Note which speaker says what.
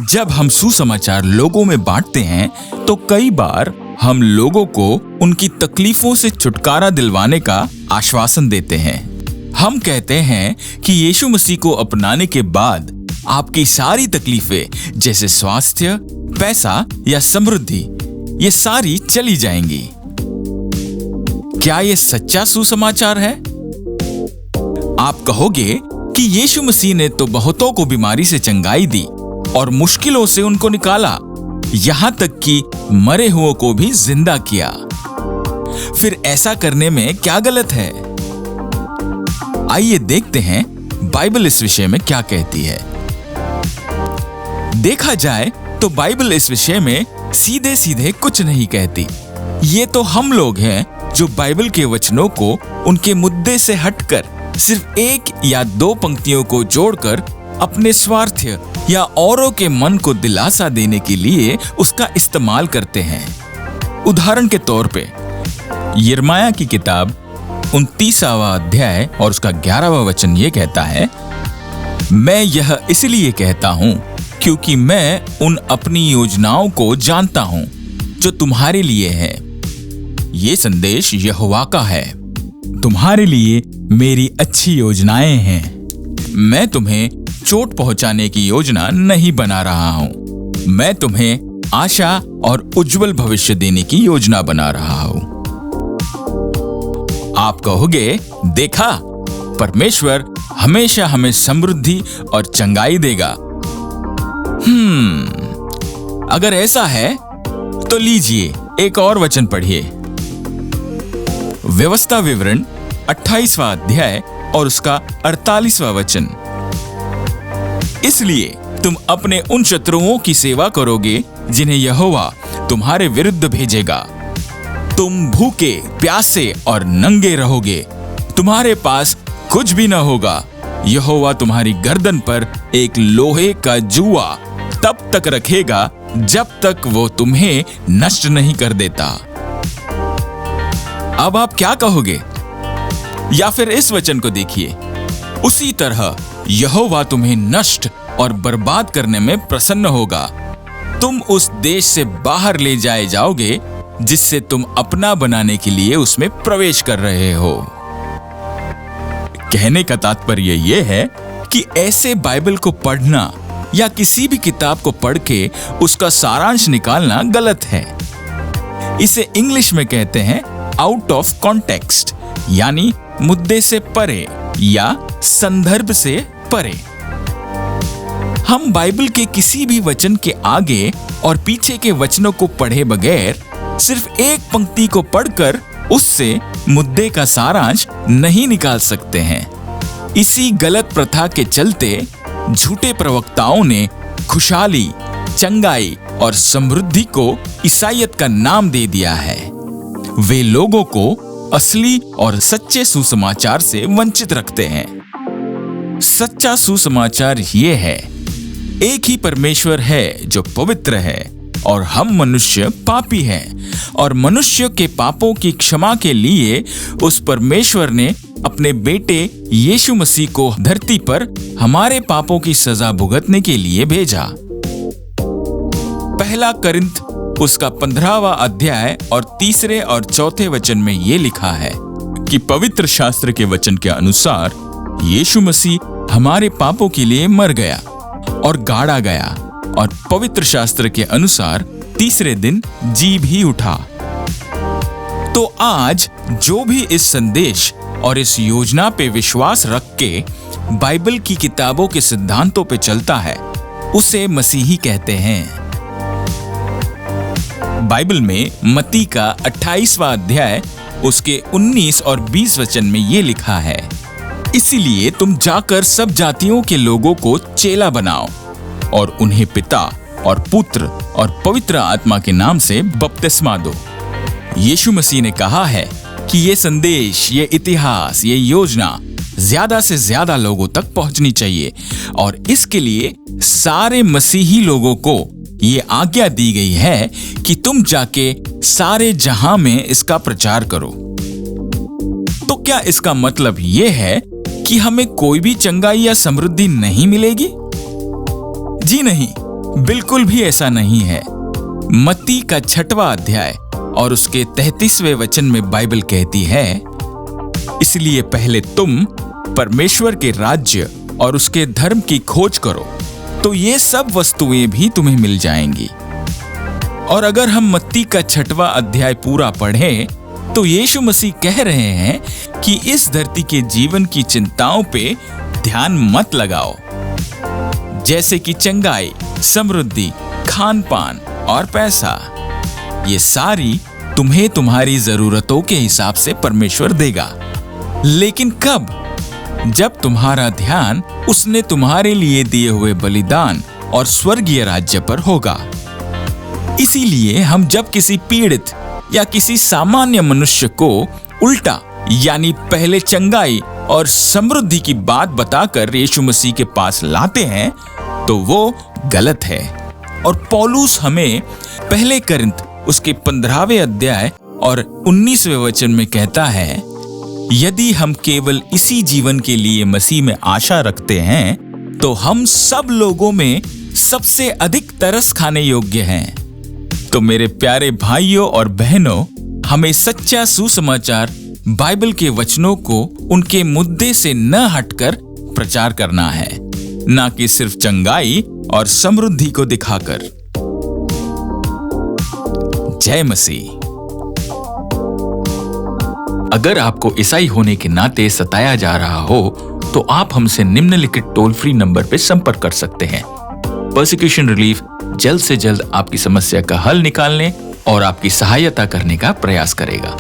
Speaker 1: जब हम सुसमाचार लोगों में बांटते हैं तो कई बार हम लोगों को उनकी तकलीफों से छुटकारा दिलवाने का आश्वासन देते हैं। हम कहते हैं कि यीशु मसीह को अपनाने के बाद आपकी सारी तकलीफें जैसे स्वास्थ्य, पैसा या समृद्धि ये सारी चली जाएंगी। क्या ये सच्चा सुसमाचार है? आप कहोगे कि यीशु मसीह ने तो बहुतों को बीमारी से चंगाई दी और मुश्किलों से उनको निकाला, यहां तक कि मरे हुओं को भी जिंदा किया। फिर ऐसा करने में क्या गलत है? आइए देखते हैं बाइबल इस विषय में क्या कहती है। देखा जाए तो बाइबल इस विषय में सीधे सीधे कुछ नहीं कहती। ये तो हम लोग हैं जो बाइबल के वचनों को उनके मुद्दे से हटकर सिर्फ एक या दो पंक्तियों को जोड़कर अपने स्वार्थ या औरों के मन को दिलासा देने के लिए उसका इस्तेमाल करते हैं। उदाहरण के तौर पे यिर्मयाह की किताब 29वां अध्याय और उसका 11वां वचन ये कहता है, मैं यह इसलिए कहता हूं क्योंकि मैं उन अपनी योजनाओं को जानता हूं जो तुम्हारे लिए है। ये संदेश यहोवा का है। तुम्हारे लिए मेरी अच्छी योजनाएं हैं। मैं तुम्हें चोट पहुंचाने की योजना नहीं बना रहा हूं। मैं तुम्हें आशा और उज्जवल भविष्य देने की योजना बना रहा हूं। आप कहोगे, देखा, परमेश्वर हमेशा हमें समृद्धि और चंगाई देगा। अगर ऐसा है तो लीजिए एक और वचन पढ़िए। व्यवस्था विवरण 28वां अध्याय और उसका 48वां वचन। इसलिए तुम अपने उन शत्रुओं की सेवा करोगे जिन्हें यहोवा तुम्हारे विरुद्ध भेजेगा। तुम भूखे, प्यासे और नंगे रहोगे। तुम्हारे पास कुछ भी न होगा। यहोवा तुम्हारी गर्दन पर एक लोहे का जुआ तब तक रखेगा जब तक वो तुम्हें नष्ट नहीं कर देता। अब आप क्या कहोगे? या फिर इस वचन को देखिए, उसी तरह यहोवा तुम्हें नष्ट और बर्बाद करने में प्रसन्न होगा। तुम उस देश से बाहर ले जाए जाओगे जिससे तुम अपना बनाने के लिए उसमें प्रवेश कर रहे हो। कहने का तात्पर्य यह है कि ऐसे बाइबल को पढ़ना या किसी भी किताब को पढ़ के उसका सारांश निकालना गलत है। इसे इंग्लिश में कहते हैं आउट ऑफ कॉन्टेक्स्ट, यानी मुद्दे से परे या संदर्भ से परे। हम बाइबल के किसी भी वचन के आगे और पीछे के वचनों को पढ़े बगैर सिर्फ एक पंक्ति को पढ़कर उससे मुद्दे का सारांश नहीं निकाल सकते हैं। इसी गलत प्रथा के चलते झूठे प्रवक्ताओं ने खुशहाली, चंगाई और समृद्धि को ईसाईयत का नाम दे दिया है। वे लोगों को असली और सच्चे सुसमाचार से वंचित रखते हैं। सच्चा सुसमाचार ये है, एक ही परमेश्वर है जो पवित्र है और हम मनुष्य पापी हैं, और मनुष्य के पापों की क्षमा के लिए उस परमेश्वर ने अपने बेटे यीशु मसीह को धरती पर हमारे पापों की सजा भुगतने के लिए भेजा। पहला करिन्थ उसका 15वां अध्याय और 3 और 4 वचन में यह लिखा है कि पवित्र शास्त्र के वचन के अनुसार यीशु मसीह हमारे पापों के लिए मर गया और गाड़ा गया, और पवित्र शास्त्र के अनुसार तीसरे दिन जी भी उठा। तो आज जो भी इस संदेश और इस योजना पे विश्वास रख के बाइबल की किताबों के सिद्धांतों पे चलता है, उसे मसीही कहते हैं। बाइबल में मत्ती का 28वां अध्याय उसके 19 और 20 वचन में ये लिखा है, इसीलिए तुम जाकर सब जातियों के लोगों को चेला बनाओ और उन्हें पिता और पुत्र और पवित्र आत्मा के नाम से बपतिस्मा दो। यीशु मसीह ने कहा है कि ये संदेश, ये इतिहास, ये योजना ज्यादा से ज्यादा लोगों तक पहुंचनी चाहिए, और इसके लिए सारे मसीही लोगों को ये आज्ञा दी गई है कि तुम जाके सारे जहां में इसका प्रचार करो। तो क्या इसका मतलब ये है कि हमें कोई भी चंगाई या समृद्धि नहीं मिलेगी? जी नहीं, बिल्कुल भी ऐसा नहीं है। मत्ती का 6वां अध्याय और उसके 33वें वचन में बाइबल कहती है, इसलिए पहले तुम परमेश्वर के राज्य और उसके धर्म की खोज करो, तो ये सब वस्तुएं भी तुम्हें मिल जाएंगी। और अगर हम मत्ती का 6वां अध्याय पूरा पढ़ें, तो यीशु मसीह कह रहे हैं कि इस धरती के जीवन की चिंताओं पे ध्यान मत लगाओ, जैसे कि चंगाई, समृद्धि, खान पान और पैसा। ये सारी तुम्हें तुम्हारी जरूरतों के हिसाब से परमेश्वर देगा। लेकिन कब? जब तुम्हारा ध्यान उसने तुम्हारे लिए दिए हुए बलिदान और स्वर्गीय राज्य पर होगा। इसीलिए हम जब किसी पीड़ित या किसी सामान्य मनुष्य को उल्टा यानी पहले चंगाई और समृद्धि की बात बताकर यीशु मसीह के पास लाते हैं, तो वो गलत है। और पौलुस हमें पहले कोरिन्थ उसके 15वें अध्याय और 19वें वचन में कहता है, यदि हम केवल इसी जीवन के लिए मसीह में आशा रखते हैं, तो हम सब लोगों में सबसे अधिक तरस खाने योग्य हैं। तो मेरे प्यारे भाइयों और बहनों, हमें सच्चा सुसमाचार बाइबल के वचनों को उनके मुद्दे से न हटकर प्रचार करना है, ना कि सिर्फ चंगाई और समृद्धि को दिखाकर। जय मसीह। अगर आपको ईसाई होने के नाते सताया जा रहा हो, तो आप हमसे निम्नलिखित टोल फ्री नंबर पर संपर्क कर सकते हैं। परसिक्यूशन रिलीफ जल्द से जल्द आपकी समस्या का हल निकालने और आपकी सहायता करने का प्रयास करेगा।